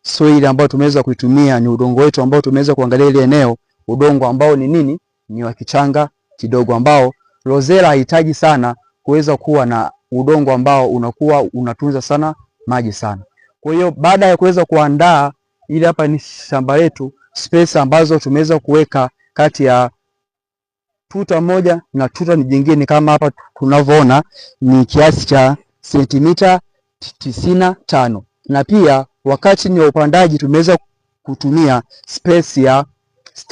soil ambayo tumeweza kuitumia, ni udongo wetu ambao tumeweza kuangalia ile eneo, udongo ambao ni nini, ni wa kichanga kidogo, ambao rosella haihitaji sana kuweza kuwa na udongo ambao unakuwa unatunza sana maji sana. Kwa hiyo baada ya kuweza kuandaa, ili hapa ni shamba letu, space ambazo tumeweza kuweka kati ya tuta moja na tuta jingine, kama hapa tunavyoona ni kiasi cha sentimita 95, na pia wakati ni upandaji tumeweza kutumia space ya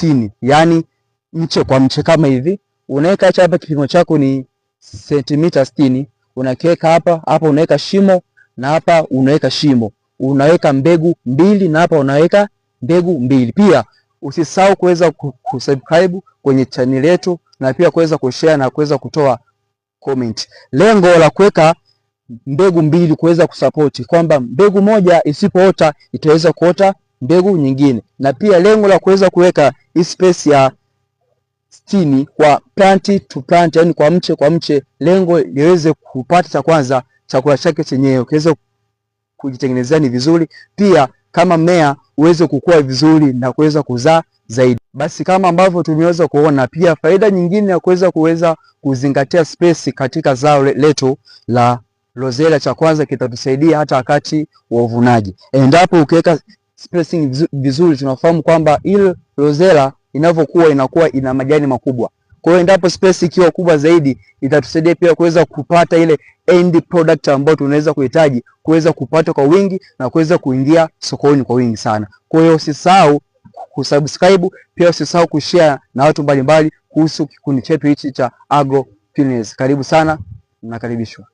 60, yani mche kwa mche kama hivi. Unaweka hapa, kipimo chako ni sentimita 60, unakiweka hapa unaweka shimo na hapa unaweka shimo, unaweka mbegu mbili na hapa unaweka mbegu mbili. Pia usisahau kuweza kusubscribe kwenye channel yetu na pia kuweza kushare na kuweza kutoa comment. Lengo la kuweka mbegu mbili kuweza kusupport kwamba mbegu moja isipoota itaweza kuota mbegu nyingine, na pia lengo la kuweza kuweka space ya 60 kwa plant to plant, yani kwa mche kwa mche, lengo liweze kupata cha kwanza chakula chake chenyewe kiweze kujitengenezea ni vizuri, pia kama mmea uweze kukua vizuri na kuweza kuzaa zaidi. Basi kama ambavyo tumeweza kuona, pia faida nyingine ya kuweza kuzingatia space katika zao letu la rosella, cha kwanza kitatusaidia hata wakati wa uvunaji. Endapo ukiweka spacing vizuri, tunafahamu kwamba ile rosella inavyokuwa inakuwa ina majani makubwa. Kwa hiyo endapo space ikiwa kubwa zaidi, itatusaidia pia kuweza kupata ile end product ambayo tunaweza kuhitaji kuweza kupata kwa wingi na kuweza kuingia sokoni kwa wingi sana. Kwa hiyo usisahau kusubscribe, pia usisahau kushare na watu mbalimbali kuhusu kikundi chetu hichi cha Agro Pioneers. Karibu sana, nakaribishwa.